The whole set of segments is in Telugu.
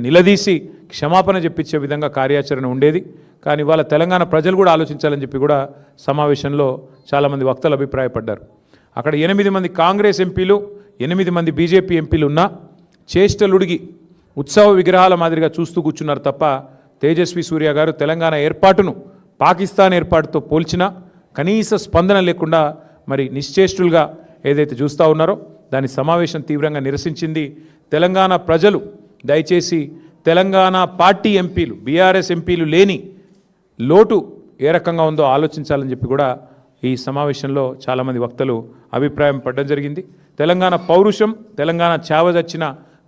నిలదీసి క్షమాపణ చెప్పించే విధంగా కార్యాచరణ ఉండేది. కానీ వాళ్ళ తెలంగాణ ప్రజలు కూడా ఆలోచించాలని చెప్పి కూడా సమావేశంలో చాలామంది వక్తలు అభిప్రాయపడ్డారు. అక్కడ 8 మంది కాంగ్రెస్ ఎంపీలు 8 మంది బీజేపీ ఎంపీలు ఉన్నా చేష్టలుడిగి ఉత్సవ విగ్రహాల మాదిరిగా చూస్తూ కూర్చున్నారు తప్ప తేజస్వి సూర్య గారు తెలంగాణ ఏర్పాటును పాకిస్తాన్ ఏర్పాటుతో పోల్చినా కనీస స్పందన లేకుండా మరి నిశ్చేష్టులుగా ఏదైతే చూస్తూ ఉన్నారో దాని సమావేశం తీవ్రంగా నిరసించింది. తెలంగాణ ప్రజలు దయచేసి తెలంగాణ పార్టీ ఎంపీలు బీఆర్ఎస్ ఎంపీలు లేని లోటు ఏ రకంగా ఉందో ఆలోచించాలని చెప్పి కూడా ఈ సమావేశంలో చాలామంది వక్తలు అభిప్రాయం పడడం జరిగింది. తెలంగాణ పౌరుషం తెలంగాణ చావజచ్చిన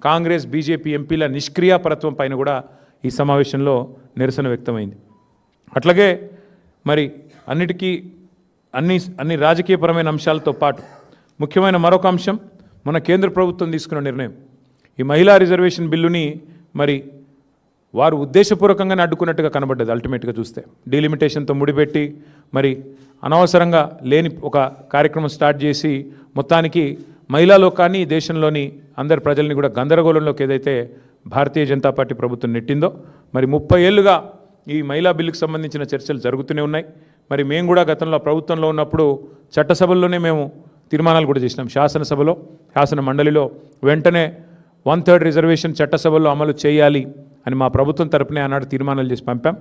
కాంగ్రెస్ బీజేపీ ఎంపీల నిష్క్రియాపరత్వం పైన కూడా ఈ సమావేశంలో నిరసన వ్యక్తమైంది. అట్లాగే మరి అన్ని రాజకీయపరమైన అంశాలతో పాటు ముఖ్యమైన మరొక అంశం మన కేంద్ర ప్రభుత్వం తీసుకున్న నిర్ణయం. ఈ మహిళా రిజర్వేషన్ బిల్లుని మరి వారు ఉద్దేశపూర్వకంగానే అడ్డుకున్నట్టుగా కనబడ్డది. అల్టిమేట్గా చూస్తే డీలిమిటేషన్తో ముడిపెట్టి మరి అనవసరంగా లేని ఒక కార్యక్రమం స్టార్ట్ చేసి మొత్తానికి మహిళా లోకాన్ని దేశంలోని అందరి ప్రజల్ని కూడా గందరగోళంలోకి ఏదైతే భారతీయ జనతా పార్టీ ప్రభుత్వం నెట్టిందో మరి 30 ఏళ్ళుగా ఈ మహిళా బిల్లుకు సంబంధించిన చర్చలు జరుగుతూనే ఉన్నాయి. మరి మేము కూడా గతంలో ప్రభుత్వంలో ఉన్నప్పుడు చట్టసభల్లోనే మేము తీర్మానాలు కూడా చేసినాం. శాసనసభలో శాసన మండలిలో వెంటనే 1/3 రిజర్వేషన్ చట్టసభల్లో అమలు చేయాలి అని మా ప్రభుత్వం తరపునే ఆనాడు తీర్మానాలు చేసి పంపాం.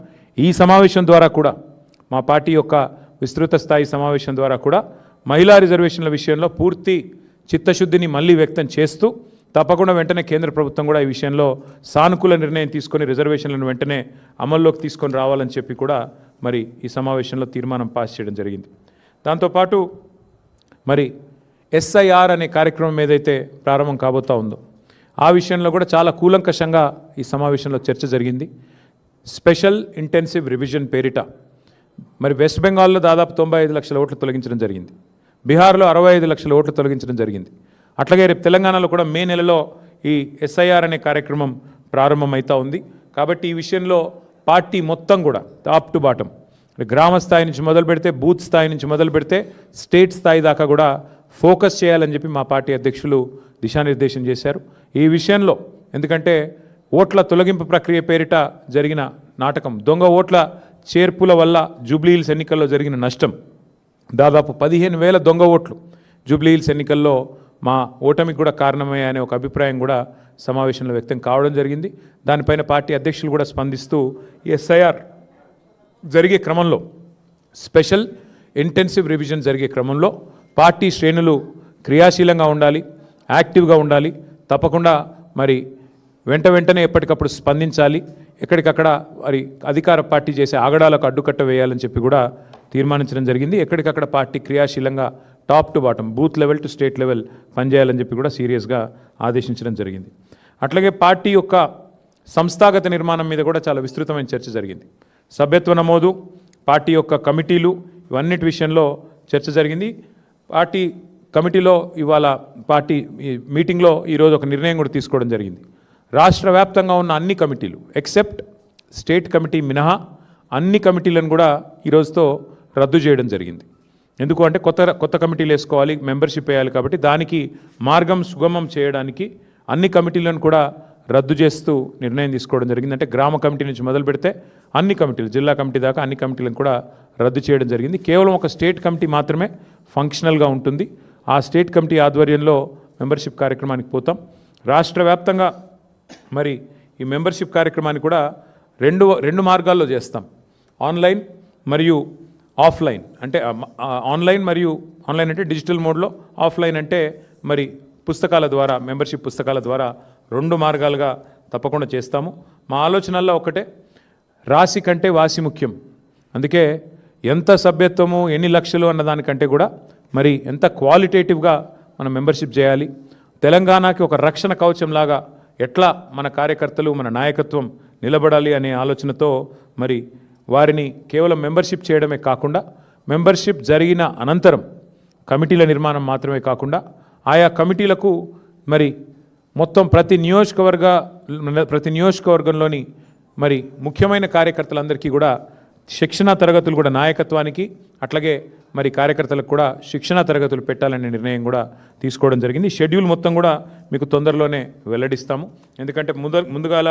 ఈ సమావేశం ద్వారా కూడా మా పార్టీ యొక్క విస్తృత స్థాయి సమావేశం ద్వారా కూడా మహిళా రిజర్వేషన్ల విషయంలో పూర్తి చిత్తశుద్ధిని మళ్ళీ వ్యక్తం చేస్తూ తప్పకుండా వెంటనే కేంద్ర ప్రభుత్వం కూడా ఈ విషయంలో సానుకూల నిర్ణయం తీసుకొని రిజర్వేషన్లను వెంటనే అమల్లోకి తీసుకొని రావాలని చెప్పి కూడా మరి ఈ సమావేశంలో తీర్మానం పాస్ చేయడం జరిగింది. దాంతోపాటు మరి ఎస్ఐఆర్ అనే కార్యక్రమం ఏదైతే ప్రారంభం కాబోతా ఉందో ఆ విషయంలో కూడా చాలా కూలంకషంగా ఈ సమావేశంలో చర్చ జరిగింది. స్పెషల్ ఇంటెన్సివ్ రివిజన్ పేరిట మరి వెస్ట్ బెంగాల్లో దాదాపు 95 లక్షల ఓట్లు తొలగించడం జరిగింది. బీహార్లో 65 లక్షల ఓట్లు తొలగించడం జరిగింది. అట్లాగే రేపు తెలంగాణలో కూడా మే నెలలో ఈ ఎస్ఐఆర్ అనే కార్యక్రమం ప్రారంభమవుతూ ఉంది. కాబట్టి ఈ విషయంలో పార్టీ మొత్తం కూడా టాప్ టు బాటం గ్రామ స్థాయి నుంచి మొదలు పెడితే బూత్ స్థాయి నుంచి మొదలు పెడితే స్టేట్ స్థాయి దాకా కూడా ఫోకస్ చేయాలని చెప్పి మా పార్టీ అధ్యక్షులు దిశానిర్దేశం చేశారు. ఈ విషయంలో ఎందుకంటే ఓట్ల తొలగింపు ప్రక్రియ పేరిట జరిగిన నాటకం, దొంగ ఓట్ల చేర్పుల వల్ల జూబ్లీహిల్స్ ఎన్నికల్లో జరిగిన నష్టం దాదాపు 15,000 దొంగ ఓట్లు జూబ్లీహిల్స్ ఎన్నికల్లో మా ఓటమికి కూడా కారణమయ్యాయనే ఒక అభిప్రాయం కూడా సమావేశంలో వ్యక్తం కావడం జరిగింది. దానిపైన పార్టీ అధ్యక్షులు కూడా స్పందిస్తూ ఎస్ఐఆర్ జరిగే క్రమంలో స్పెషల్ ఇంటెన్సివ్ రివిజన్ జరిగే క్రమంలో పార్టీ శ్రేణులు క్రియాశీలంగా ఉండాలి, యాక్టివ్గా ఉండాలి, తప్పకుండా మరి వెంటనే ఎప్పటికప్పుడు స్పందించాలి, ఎక్కడికక్కడ మరి అధికార పార్టీ చేసే ఆగడాలకు అడ్డుకట్ట వేయాలని చెప్పి కూడా తీర్మానించడం జరిగింది. ఎక్కడికక్కడ పార్టీ క్రియాశీలంగా top to bottom booth level to state level పనిచేయాలని చెప్పి కూడా సీరియస్గా ఆదేశించడం జరిగింది. అట్లాగే పార్టీ యొక్క సంస్థాగత నిర్మాణం మీద కూడా చాలా విస్తృతమైన చర్చ జరిగింది. సభ్యత్వ నమోదు, పార్టీ యొక్క కమిటీలు, ఇవన్నిటి విషయంలో చర్చ జరిగింది. పార్టీ కమిటీలో ఇవాళ పార్టీ మీటింగ్లో ఈరోజు ఒక నిర్ణయం కూడా తీసుకోవడం జరిగింది. రాష్ట్ర వ్యాప్తంగా ఉన్న అన్ని కమిటీలు ఎక్సెప్ట్ స్టేట్ కమిటీ మినహా అన్ని కమిటీలను కూడా ఈరోజుతో రద్దు చేయడం జరిగింది. ఎందుకు అంటే కొత్త కమిటీలు వేసుకోవాలి, మెంబర్షిప్ వేయాలి. కాబట్టి దానికి మార్గం సుగమం చేయడానికి అన్ని కమిటీలను కూడా రద్దు చేస్తూ నిర్ణయం తీసుకోవడం జరిగింది. అంటే గ్రామ కమిటీ నుంచి మొదలు పెడితే అన్ని కమిటీలు, జిల్లా కమిటీ దాకా అన్ని కమిటీలను కూడా రద్దు చేయడం జరిగింది. కేవలం ఒక స్టేట్ కమిటీ మాత్రమే ఫంక్షనల్గా ఉంటుంది. ఆ స్టేట్ కమిటీ ఆధ్వర్యంలో మెంబర్షిప్ కార్యక్రమానికి పోతాం. రాష్ట్ర వ్యాప్తంగా మరి ఈ మెంబర్షిప్ కార్యక్రమాన్ని కూడా రెండు మార్గాల్లో చేస్తాం. ఆన్లైన్ మరియు ఆఫ్లైన్. అంటే ఆన్లైన్ అంటే డిజిటల్ మోడ్లో, ఆఫ్లైన్ అంటే మరి పుస్తకాల ద్వారా, మెంబర్షిప్ పుస్తకాల ద్వారా 2 మార్గాలుగా తప్పకుండా చేస్తాము. మా ఆలోచనల్లో ఒకటే, రాశి కంటే వాసి ముఖ్యం. అందుకే ఎంత సభ్యత్వము ఎన్ని లక్షలు అన్న దానికంటే కూడా మరి ఎంత క్వాలిటేటివ్గా మనం మెంబర్షిప్ చేయాలి, తెలంగాణకి ఒక రక్షణ కవచంలాగా ఎట్లా మన కార్యకర్తలు మన నాయకత్వం నిలబడాలి అనే ఆలోచనతో మరి వారిని కేవలం మెంబర్షిప్ చేయడమే కాకుండా మెంబర్షిప్ జరిగిన అనంతరం కమిటీల నిర్మాణం మాత్రమే కాకుండా ఆయా కమిటీలకు మరి మొత్తం ప్రతి నియోజకవర్గంలోని మరి ముఖ్యమైన కార్యకర్తలందరికీ కూడా శిక్షణా తరగతులు కూడా నాయకత్వానికి అట్లాగే మరి కార్యకర్తలకు కూడా శిక్షణా తరగతులు పెట్టాలనే నిర్ణయం కూడా తీసుకోవడం జరిగింది. షెడ్యూల్ మొత్తం కూడా మీకు తొందరలోనే వెల్లడిస్తాము. ఎందుకంటే ముందుగాల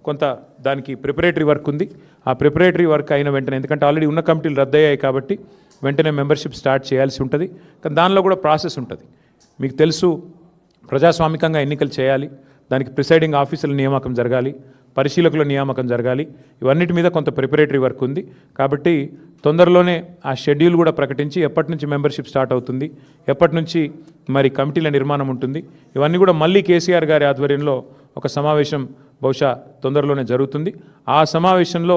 కొంత దానికి ప్రిపరేటరీ వర్క్ ఉంది. ఆ ప్రిపరేటరీ వర్క్ అయిన వెంటనే, ఎందుకంటే ఆల్రెడీ ఉన్న కమిటీలు రద్దయ్యాయి కాబట్టి వెంటనే మెంబర్షిప్ స్టార్ట్ చేయాల్సి ఉంటుంది. కానీ దానిలో కూడా ప్రాసెస్ ఉంటుంది. మీకు తెలుసు, ప్రజాస్వామికంగా ఎన్నికలు చేయాలి, దానికి ప్రిసైడింగ్ ఆఫీసర్ల నియామకం జరగాలి, పరిశీలకుల నియామకం జరగాలి. ఇవన్నిటి మీద కొంత ప్రిపరేటరీ వర్క్ ఉంది. కాబట్టి తొందరలోనే ఆ షెడ్యూల్ కూడా ప్రకటించి ఎప్పటి నుంచి మెంబర్షిప్ స్టార్ట్ అవుతుంది, ఎప్పటి నుంచి మరి కమిటీల నిర్మాణం ఉంటుంది, ఇవన్నీ కూడా మళ్ళీ కేసీఆర్ గారి ఆధ్వర్యంలో ఒక సమావేశం బహుశా తొందరలోనే జరుగుతుంది. ఆ సమావేశంలో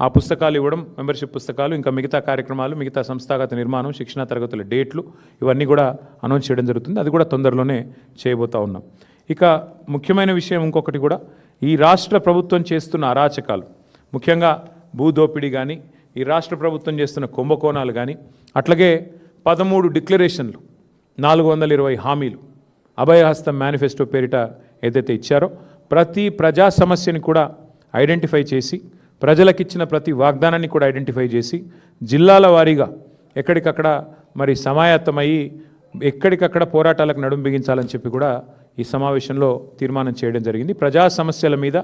ఆ పుస్తకాలు ఇవ్వడం, మెంబర్షిప్ పుస్తకాలు, ఇంకా మిగతా కార్యక్రమాలు, మిగతా సంస్థాగత నిర్మాణం, శిక్షణా తరగతుల డేట్లు ఇవన్నీ కూడా అనౌన్స్ చేయడం జరుగుతుంది. అది కూడా తొందరలోనే చేయబోతూ ఉన్నాం. ఇక ముఖ్యమైన విషయం ఇంకొకటి కూడా, ఈ రాష్ట్ర ప్రభుత్వం చేస్తున్న అరాచకాలు, ముఖ్యంగా భూదోపిడీ కానీ, ఈ రాష్ట్ర ప్రభుత్వం చేస్తున్న కుంభకోణాలు కానీ, అట్లాగే 13 డిక్లరేషన్లు, 420 హామీలు, అభయహస్తం మేనిఫెస్టో పేరిట ఏదైతే ఇచ్చారో ప్రతి ప్రజా సమస్యని కూడా ఐడెంటిఫై చేసి, ప్రజలకిచ్చిన ప్రతి వాగ్దానాన్ని కూడా ఐడెంటిఫై చేసి, జిల్లాల వారీగా ఎక్కడికక్కడ మరి సమాయత్తమయ్యి ఎక్కడికక్కడ పోరాటాలకు నడుం బిగించాలని చెప్పి కూడా ఈ సమావేశంలో తీర్మానం చేయడం జరిగింది. ప్రజా సమస్యల మీద